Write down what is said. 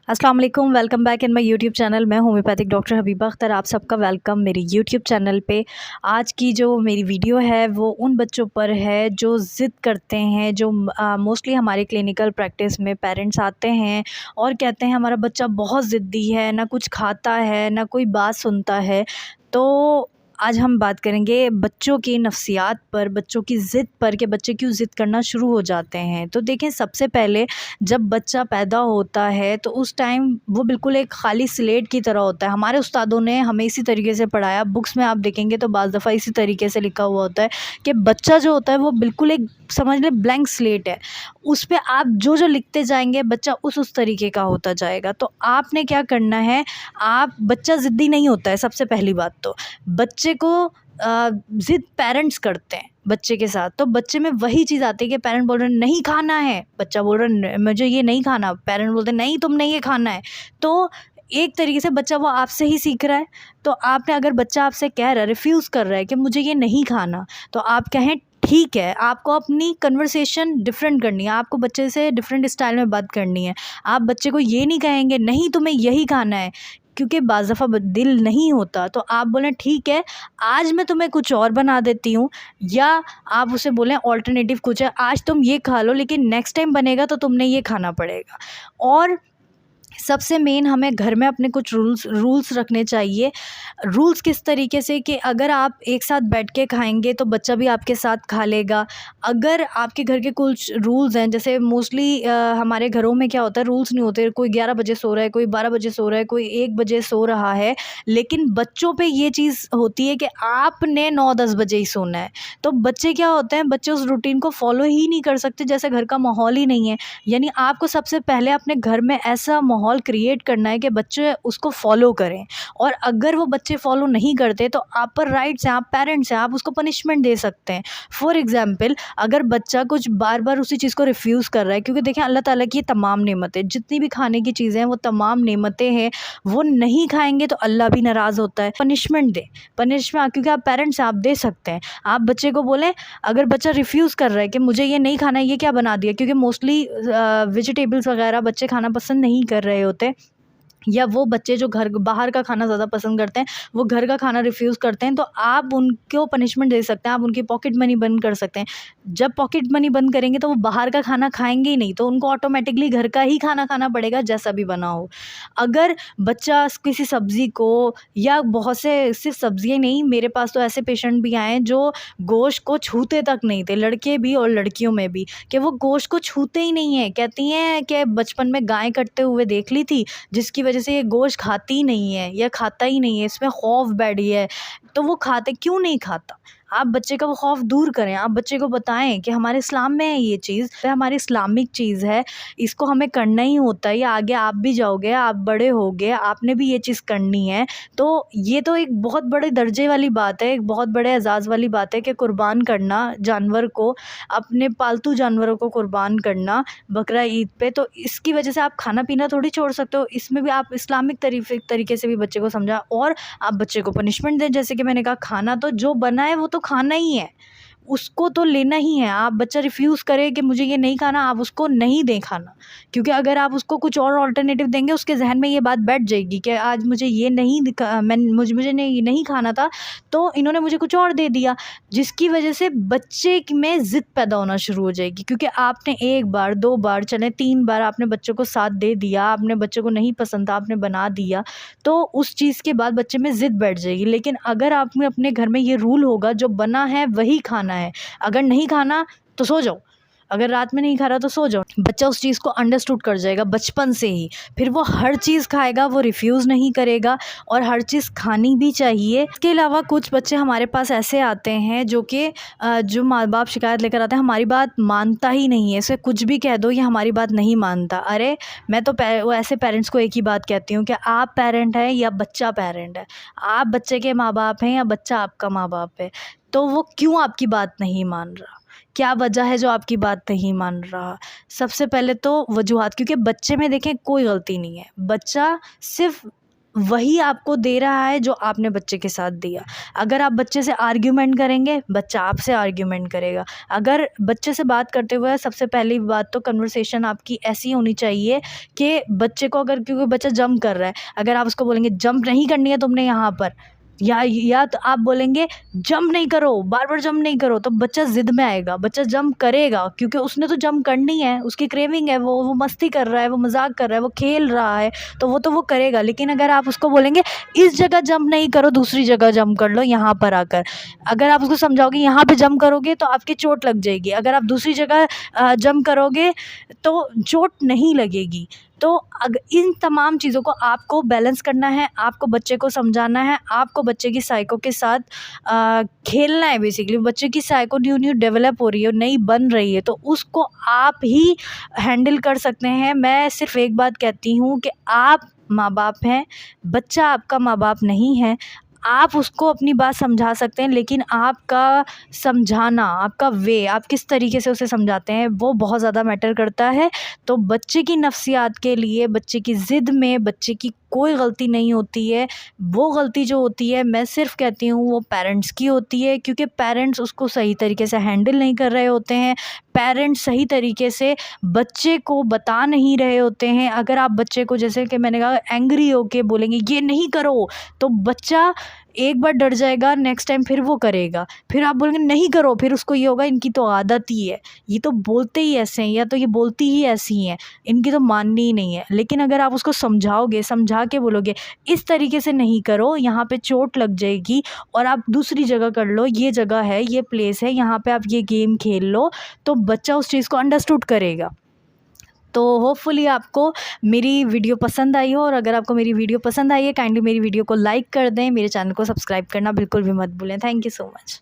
अस्सलाम वालेकुम, welcome back in my YouTube channel. मैं होम्योपैथिक डॉक्टर हबीबा अख्तर, आप सबका वेलकम मेरे यूट्यूब चैनल पे। आज की जो मेरी वीडियो है वो उन बच्चों पर है जो ज़िद करते हैं, जो मोस्टली हमारे क्लिनिकल प्रैक्टिस में पेरेंट्स आते हैं और कहते हैं हमारा बच्चा बहुत ज़िद्दी है, ना कुछ खाता है, ना कोई बात सुनता है। तो आज हम बात करेंगे बच्चों की नफ्सियात पर, बच्चों की ज़िद पर कि बच्चे क्यों ज़िद करना शुरू हो जाते हैं। तो देखें, सबसे पहले जब बच्चा पैदा होता है तो उस टाइम वो बिल्कुल एक खाली स्लेट की तरह होता है। हमारे उस्तादों ने हमें इसी तरीके से पढ़ाया, बुक्स में आप देखेंगे तो बाज़ दफ़ा इसी तरीके से लिखा हुआ होता है कि बच्चा जो होता है वो बिल्कुल एक, समझ लें, ब्लैंक स्लेट है। उस पे आप जो जो लिखते जाएंगे बच्चा उस तरीके का होता जाएगा। तो आपने क्या करना है, आप, बच्चा ज़िद्दी नहीं होता है। सबसे पहली बात तो बच्चे को ज़िद पेरेंट्स करते हैं बच्चे के साथ। तो बच्चे में वही चीज़ आती है कि पेरेंट बोल रहे हैं नहीं खाना है, बच्चा बोल रहा है मुझे ये नहीं खाना, पेरेंट बोलते हैं नहीं तुमने ये खाना है। तो एक तरीके से बच्चा वो आपसे ही सीख रहा है। तो आपने, अगर बच्चा आपसे कह रहा है, रिफ्यूज़ कर रहा है कि मुझे ये नहीं खाना, तो आप कहें ठीक है। आपको अपनी कन्वर्सेशन डिफरेंट करनी है, आपको बच्चे से डिफरेंट स्टाइल में बात करनी है। आप बच्चे को ये नहीं कहेंगे नहीं तुम्हें यही खाना है, क्योंकि बाज़ दफ़ा दिल नहीं होता। तो आप बोलें ठीक है, आज मैं तुम्हें कुछ और बना देती हूँ, या आप उसे बोलें ऑल्टरनेटिव कुछ है, आज तुम ये खा लो लेकिन नेक्स्ट टाइम बनेगा तो तुमने ये खाना पड़ेगा। और सबसे मेन, हमें घर में अपने कुछ रूल्स रखने चाहिए। रूल्स किस तरीके से कि अगर आप एक साथ बैठ के खाएँगे तो बच्चा भी आपके साथ खा लेगा। अगर आपके घर के कुछ रूल्स हैं, जैसे मोस्टली हमारे घरों में क्या होता है, रूल्स नहीं होते। कोई 11 बजे सो रहा है, कोई 12 बजे सो रहा है, कोई 1 बजे सो रहा है, लेकिन बच्चों पे ये चीज़ होती है कि आपने 9-10 बजे ही सोना है। तो बच्चे क्या होते हैं, बच्चे उस रूटीन को फ़ॉलो ही नहीं कर सकते, जैसे घर का माहौल ही नहीं है। यानी आपको सबसे पहले अपने घर में ऐसा माहौल क्रिएट करना है कि बच्चे उसको फॉलो करें। और अगर वो बच्चे फॉलो नहीं करते तो आप पर राइट्स हैं, आप पेरेंट्स हैं, आप उसको पनिशमेंट दे सकते हैं। फॉर एग्जांपल, अगर बच्चा कुछ बार बार उसी चीज़ को रिफ्यूज़ कर रहा है, क्योंकि देखें अल्लाह ताला की ये तमाम नेमतें, जितनी भी खाने की चीज़ें हैं वो तमाम नेमतें हैं, वो नहीं खाएंगे तो अल्लाह भी नाराज़ होता है। पनिशमेंट दें, पनिशमेंट, क्योंकि आप पेरेंट्स हैं, आप दे सकते हैं। आप बच्चे को बोलें, अगर बच्चा रिफ्यूज़ कर रहा है कि मुझे ये नहीं खाना है, ये क्या बना दिया, क्योंकि मोस्टली वेजिटेबल्स वगैरह बच्चे खाना पसंद नहीं कर रहे होते, या वो बच्चे जो घर बाहर का खाना ज़्यादा पसंद करते हैं, वो घर का खाना रिफ्यूज़ करते हैं, तो आप उनको पनिशमेंट दे सकते हैं, आप उनकी पॉकेट मनी बंद कर सकते हैं। जब पॉकेट मनी बंद करेंगे तो वो बाहर का खाना खाएँगे ही नहीं, तो उनको ऑटोमेटिकली घर का ही खाना खाना पड़ेगा, जैसा भी बना हो। अगर बच्चा किसी सब्ज़ी को, या बहुत से, सिर्फ़ सब्ज़ियाँ नहीं, मेरे पास तो ऐसे पेशेंट भी आए हैं जो गोश्त को छूते तक नहीं थे, लड़के भी और लड़कियों में भी, कि वो गोश्त को छूते ही नहीं हैं। कहती हैं कि बचपन में गाय कटते हुए देख ली थी, जिसकी वजह से ये गोश्त खाती ही नहीं है या खाता ही नहीं है, इसमें खौफ बैठ गया है। तो वो खाते क्यों नहीं खाता? आप बच्चे का वो खौफ दूर करें, आप बच्चे को बताएं कि हमारे इस्लाम में है ये चीज़, हमारी इस्लामिक चीज़ है, इसको हमें करना ही होता है, या आगे आप भी जाओगे, आप बड़े होगे, आपने भी ये चीज़ करनी है। तो ये तो एक बहुत बड़े दर्जे वाली बात है, एक बहुत बड़े एजाज़ वाली बात है कि कुर्बान करना जानवर को, अपने पालतू जानवरों को कुर्बान करना बकरा ईद पे। तो इसकी वजह से आप खाना पीना थोड़ी छोड़ सकते हो। इसमें भी आप इस्लामिक तरीके से भी बच्चे को समझा, और आप बच्चे को पनिशमेंट दें। जैसे कि मैंने कहा, खाना तो जो बना है वो तो खाना ही है, उसको तो लेना ही है। आप, बच्चा रिफ्यूज़ करे कि मुझे ये नहीं खाना, आप उसको नहीं दें खाना, क्योंकि अगर आप उसको कुछ और अल्टरनेटिव देंगे, उसके ज़हन में ये बात बैठ जाएगी कि आज मुझे ये नहीं मुझे नहीं नहीं खाना था, तो इन्होंने मुझे कुछ और दे दिया, जिसकी वजह से बच्चे में ज़िद पैदा होना शुरू हो जाएगी। क्योंकि आपने 1 बार, 2 बार, चलें 3 बार आपने बच्चे को साथ दे दिया, आपने बच्चे को नहीं पसंद था, आपने बना दिया, तो उस चीज़ के बाद बच्चे में ज़िद बैठ जाएगी। लेकिन अगर आप में अपने घर में ये रूल होगा, जो बना है वही खाना है, अगर नहीं खाना तो सो जाओ, अगर रात में नहीं खा रहा तो सो जाओ, बच्चा उस चीज़ को अंडरस्टूड कर जाएगा बचपन से ही। फिर वो हर चीज़ खाएगा, वो रिफ्यूज़ नहीं करेगा, और हर चीज़ खानी भी चाहिए। इसके अलावा कुछ बच्चे हमारे पास ऐसे आते हैं जो कि जो माँ बाप शिकायत लेकर आते हैं, हमारी बात मानता ही नहीं है, इसे कुछ भी कह दो ये हमारी बात नहीं मानता। अरे मैं तो वो ऐसे पेरेंट्स को एक ही बात कहती हूँ कि आप पेरेंट हैं या बच्चा पेरेंट है, आप बच्चे के माँ बाप हैं या बच्चा आपका माँ बाप है। तो वो क्यों आपकी बात नहीं मान रहा, क्या वजह है जो आपकी बात नहीं मान रहा? सबसे पहले तो वजूहात, क्योंकि बच्चे में देखें कोई गलती नहीं है, बच्चा सिर्फ वही आपको दे रहा है जो आपने बच्चे के साथ दिया। अगर आप बच्चे से आर्ग्यूमेंट करेंगे, बच्चा आपसे आर्ग्यूमेंट करेगा। अगर बच्चे से बात करते हुए सबसे पहली बात तो कन्वर्सेशन आपकी ऐसी होनी चाहिए कि बच्चे को, अगर क्योंकि बच्चा जंप कर रहा है, अगर आप उसको बोलेंगे जंप नहीं करनी है तुमने यहाँ पर, या तो आप बोलेंगे जंप नहीं करो, बार बार जंप नहीं करो, तो बच्चा ज़िद में आएगा, बच्चा जंप करेगा क्योंकि उसने तो जंप करनी है, उसकी क्रेविंग है, वो मस्ती कर रहा है, वो मजाक कर रहा है, वो खेल रहा है, तो वो करेगा। लेकिन अगर आप उसको बोलेंगे इस जगह जंप नहीं करो, दूसरी जगह जंप कर लो यहाँ पर आकर, अगर आप उसको समझाओगे यहाँ पे जंप करोगे तो आपकी चोट लग जाएगी, अगर आप दूसरी जगह जंप करोगे तो चोट नहीं लगेगी। तो इन तमाम चीज़ों को आपको बैलेंस करना है, आपको बच्चे को समझाना है, आपको बच्चे की साइको के साथ खेलना है। बेसिकली बच्चे की साइको न्यू न्यू डेवलप हो रही है, नई बन रही है, तो उसको आप ही हैंडल कर सकते हैं। मैं सिर्फ एक बात कहती हूँ कि आप माँ बाप हैं, बच्चा आपका माँ बाप नहीं है। आप उसको अपनी बात समझा सकते हैं, लेकिन आपका समझाना, आपका वे, आप किस तरीके से उसे समझाते हैं, वो बहुत ज़्यादा मैटर करता है। तो बच्चे की नफ्सियात के लिए, बच्चे की ज़िद में बच्चे की कोई गलती नहीं होती है। वो गलती जो होती है, मैं सिर्फ कहती हूँ, वो पेरेंट्स की होती है, क्योंकि पेरेंट्स उसको सही तरीके से हैंडल नहीं कर रहे होते हैं। पेरेंट्स सही तरीके से बच्चे को बता नहीं रहे होते हैं। अगर आप बच्चे को, जैसे कि मैंने कहा, एंग्री होके बोलेंगे ये नहीं करो, तो बच्चा एक बार डर जाएगा, नेक्स्ट टाइम फिर वो करेगा। फिर आप बोलेंगे नहीं करो, फिर उसको ये होगा इनकी तो आदत ही है, ये तो बोलते ही ऐसे हैं, या तो ये बोलती ही ऐसी हैं, इनकी तो माननी ही नहीं है। लेकिन अगर आप उसको समझाओगे, समझा के बोलोगे इस तरीके से नहीं करो, यहाँ पे चोट लग जाएगी और आप दूसरी जगह कर लो, ये जगह है, ये प्लेस है, यहाँ पे आप ये गेम खेल लो, तो बच्चा उस चीज़ को अंडरस्टूड करेगा। तो होपफुली आपको मेरी वीडियो पसंद आई हो, और अगर आपको मेरी वीडियो पसंद आई है, काइंडली मेरी वीडियो को लाइक कर दें, मेरे चैनल को सब्सक्राइब करना बिल्कुल भी मत भूलें। Thank you so much.